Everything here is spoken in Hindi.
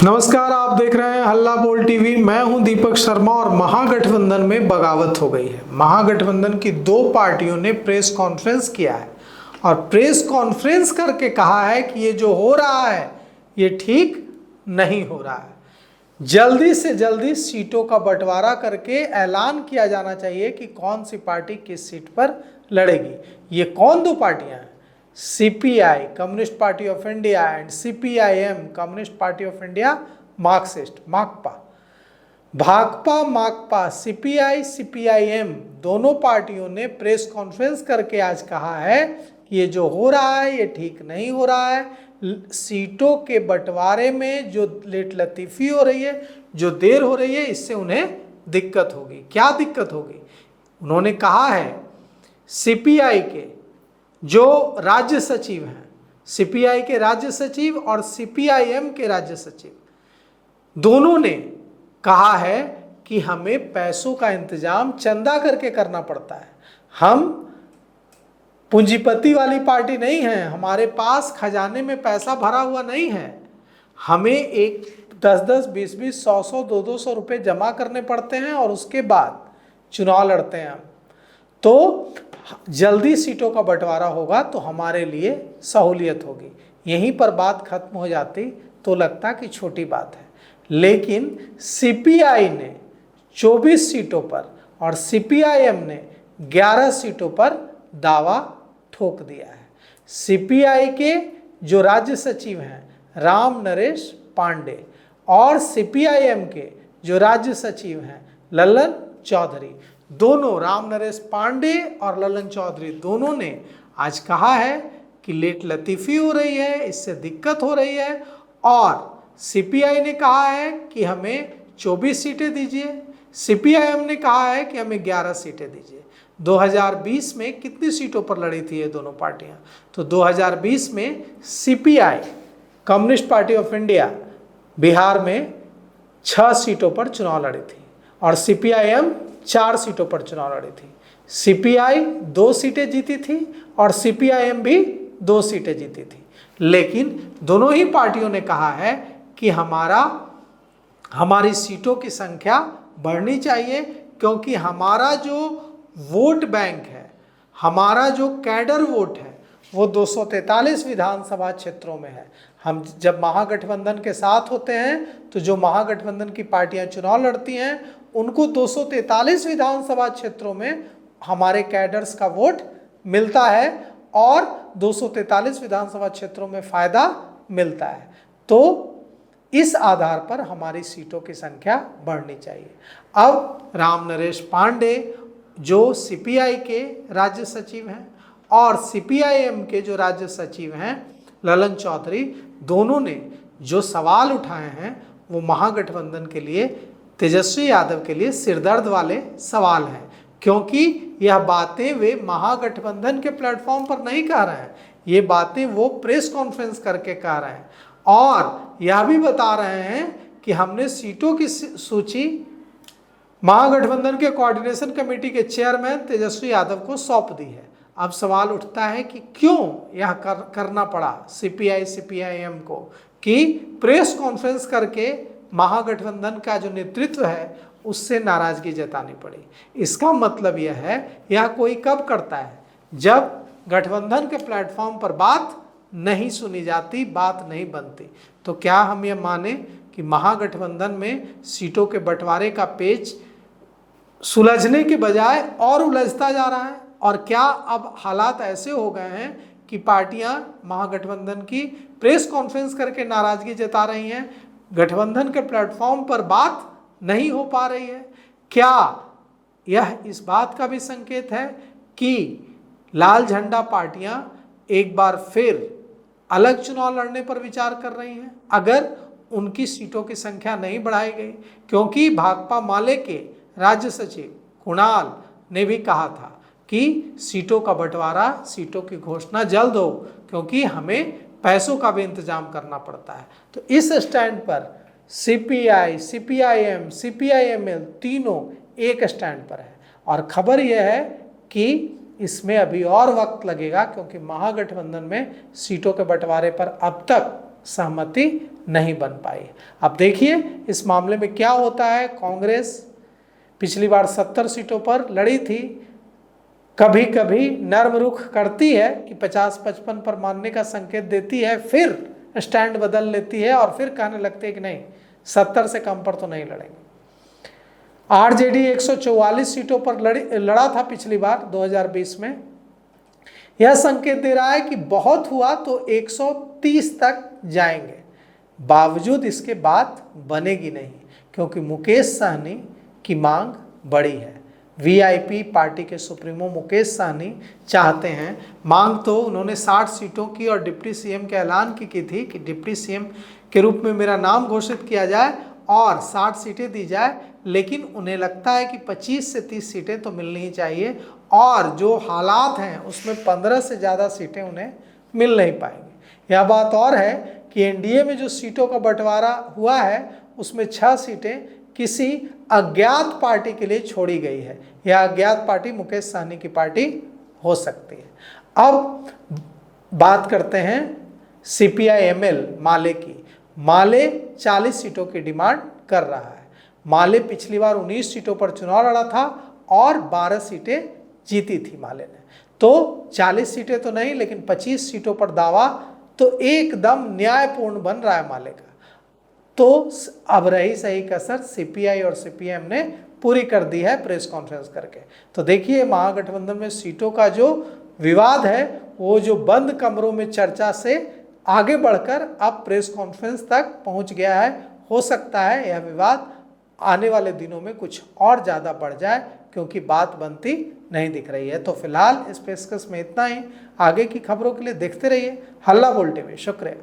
नमस्कार, आप देख रहे हैं हल्ला बोल टीवी। मैं हूं दीपक शर्मा और महागठबंधन में बगावत हो गई है। महागठबंधन की दो पार्टियों ने प्रेस कॉन्फ्रेंस किया है और प्रेस कॉन्फ्रेंस करके कहा है कि ये जो हो रहा है ये ठीक नहीं हो रहा है। जल्दी से जल्दी सीटों का बंटवारा करके ऐलान किया जाना चाहिए कि कौन सी पार्टी किस सीट पर लड़ेगी। ये कौन दो पार्टियां हैं? CPI communist party of India and CPIM communist party of India Marxist Makpa. Bhakpa Makpa CPI CPIM दोनों पार्टियों ने प्रेस कॉन्फ्रेंस करके आज कहा है कि ये जो हो रहा है ये ठीक नहीं हो रहा है। सीटों के बंटवारे में जो लेट लतीफ़ी हो रही है, जो देर हो रही है, इससे उन्हें दिक्कत होगी। क्या दिक्कत होगी? उन्होंने कहा है सीपीआई के जो राज्य सचिव हैं, सीपीआई के राज्य सचिव और सीपीआईएम के राज्य सचिव, दोनों ने कहा है कि हमें पैसों का इंतजाम चंदा करके करना पड़ता है। हम पूंजीपति वाली पार्टी नहीं है, हमारे पास खजाने में पैसा भरा हुआ नहीं है। हमें एक 10-10, 20-20, 100-100, 200-200 रुपये जमा करने पड़ते हैं और उसके बाद चुनाव लड़ते हैं हम। तो जल्दी सीटों का बंटवारा होगा तो हमारे लिए सहूलियत होगी। यहीं पर बात खत्म हो जाती तो लगता कि छोटी बात है, लेकिन सीपीआई ने 24 सीटों पर और सीपीआईएम ने 11 सीटों पर दावा ठोक दिया है। सीपीआई के जो राज्य सचिव हैं राम नरेश पांडे और सीपीआईएम के जो राज्य सचिव हैं ललन चौधरी, दोनों राम नरेश पांडे और ललन चौधरी दोनों ने आज कहा है कि लेट लतीफ़ी हो रही है, इससे दिक्कत हो रही है। और सीपीआई ने कहा है कि हमें 24 सीटें दीजिए, सीपीआईएम ने कहा है कि हमें 11 सीटें दीजिए। 2020 में कितनी सीटों पर लड़ी थी ये दोनों पार्टियां? तो 2020 में CPI communist party of India Bihar में 6 सीटों पर चुनाव लड़ी थी और सीपीआईएम 4 सीटों पर चुनाव लड़ी थी। सीपीआई 2 सीटें जीती थी और सीपीआईएम भी 2 सीटें जीती थी। लेकिन दोनों ही पार्टियों ने कहा है कि हमारी सीटों की संख्या बढ़नी चाहिए, क्योंकि हमारा जो वोट बैंक है, हमारा जो कैडर वोट है, वो 243 विधानसभा क्षेत्रों में है। हम जब महागठबंधन के साथ होते हैं तो जो महागठबंधन की पार्टियां चुनाव लड़ती हैं उनको 243 विधानसभा क्षेत्रों में हमारे कैडर्स का वोट मिलता है और 243 विधानसभा क्षेत्रों में फ़ायदा मिलता है। तो इस आधार पर हमारी सीटों की संख्या बढ़नी चाहिए। अब राम नरेश पांडे जो सीपीआई के राज्य सचिव हैं और सीपीआईएम के जो राज्य सचिव हैं ललन चौधरी, दोनों ने जो सवाल उठाए हैं वो महागठबंधन के लिए, तेजस्वी यादव के लिए सिरदर्द वाले सवाल हैं, क्योंकि यह बातें वे महागठबंधन के प्लेटफॉर्म पर नहीं कह रहे हैं। ये बातें वो प्रेस कॉन्फ्रेंस करके कह रहे हैं और यह भी बता रहे हैं कि हमने सीटों की सूची महागठबंधन के कोऑर्डिनेशन कमेटी के चेयरमैन तेजस्वी यादव को सौंप दी है। अब सवाल उठता है कि क्यों यह करना पड़ा सीपीआई सीपीआईएम को कि प्रेस कॉन्फ्रेंस करके महागठबंधन का जो नेतृत्व है उससे नाराजगी जतानी पड़ी। इसका मतलब यह है, यह कोई कब करता है? जब गठबंधन के प्लेटफॉर्म पर बात नहीं सुनी जाती, बात नहीं बनती। तो क्या हम ये माने कि महागठबंधन में सीटों के बंटवारे का पेच सुलझने के बजाय और उलझता जा रहा है? और क्या अब हालात ऐसे हो गए हैं कि पार्टियां महागठबंधन की प्रेस कॉन्फ्रेंस करके नाराजगी जता रही हैं, गठबंधन के प्लेटफॉर्म पर बात नहीं हो पा रही है? क्या यह इस बात का भी संकेत है कि लाल झंडा पार्टियां एक बार फिर अलग चुनाव लड़ने पर विचार कर रही हैं अगर उनकी सीटों की संख्या नहीं बढ़ाई गई? क्योंकि भाकपा माले के राज्य सचिव कुणाल ने भी कहा था कि सीटों का बंटवारा, सीटों की घोषणा जल्द हो, क्योंकि हमें पैसों का भी इंतजाम करना पड़ता है। तो इस स्टैंड पर सीपीआई सीपीआईएम सीपीआईएमएल तीनों एक स्टैंड पर है और खबर यह है कि इसमें अभी और वक्त लगेगा, क्योंकि महागठबंधन में सीटों के बंटवारे पर अब तक सहमति नहीं बन पाई। अब देखिए इस मामले में क्या होता है। कांग्रेस पिछली बार 70 सीटों पर लड़ी थी, कभी कभी नर्म रुख करती है कि 50-55 पर मानने का संकेत देती है, फिर स्टैंड बदल लेती है और फिर कहने लगती है कि नहीं 70 से कम पर तो नहीं लड़ेंगे। आरजेडी 144 सीटों पर लड़ा था पिछली बार 2020 में। यह संकेत दे रहा है कि बहुत हुआ तो 130 तक जाएंगे, बावजूद इसके बात बनेगी नहीं, क्योंकि मुकेश सहनी की मांग बड़ी है। वीआईपी पार्टी के सुप्रीमो मुकेश सहनी चाहते हैं, मांग तो उन्होंने 60 सीटों की और डिप्टी सीएम के ऐलान की थी कि डिप्टी सीएम के रूप में मेरा नाम घोषित किया जाए और 60 सीटें दी जाए, लेकिन उन्हें लगता है कि 25 से 30 सीटें तो मिलनी ही चाहिए और जो हालात हैं उसमें 15 से ज़्यादा सीटें उन्हें मिल नहीं पाएंगी। यह बात और है कि एनडीए में जो सीटों का बंटवारा हुआ है उसमें 6 सीटें किसी अज्ञात पार्टी के लिए छोड़ी गई है। यह अज्ञात पार्टी मुकेश सहनी की पार्टी हो सकती है। अब बात करते हैं CPI-ML माले की। माले 40 सीटों की डिमांड कर रहा है। माले पिछली बार 19 सीटों पर चुनाव लड़ा था और 12 सीटें जीती थी माले ने, तो 40 सीटें तो नहीं लेकिन 25 सीटों पर दावा तो एकदम न्यायपूर्ण बन रहा है माले का। तो अब रही सही कसर CPI और CPM ने पूरी कर दी है प्रेस कॉन्फ्रेंस करके। तो देखिए महागठबंधन में सीटों का जो विवाद है वो जो बंद कमरों में चर्चा से आगे बढ़कर अब प्रेस कॉन्फ्रेंस तक पहुंच गया है। हो सकता है यह विवाद आने वाले दिनों में कुछ और ज़्यादा बढ़ जाए, क्योंकि बात बनती नहीं दिख रही है। तो फिलहाल इस पेशकश में इतना ही। आगे की खबरों के लिए देखते रहिए हल्ला बोल टीवी। शुक्रिया।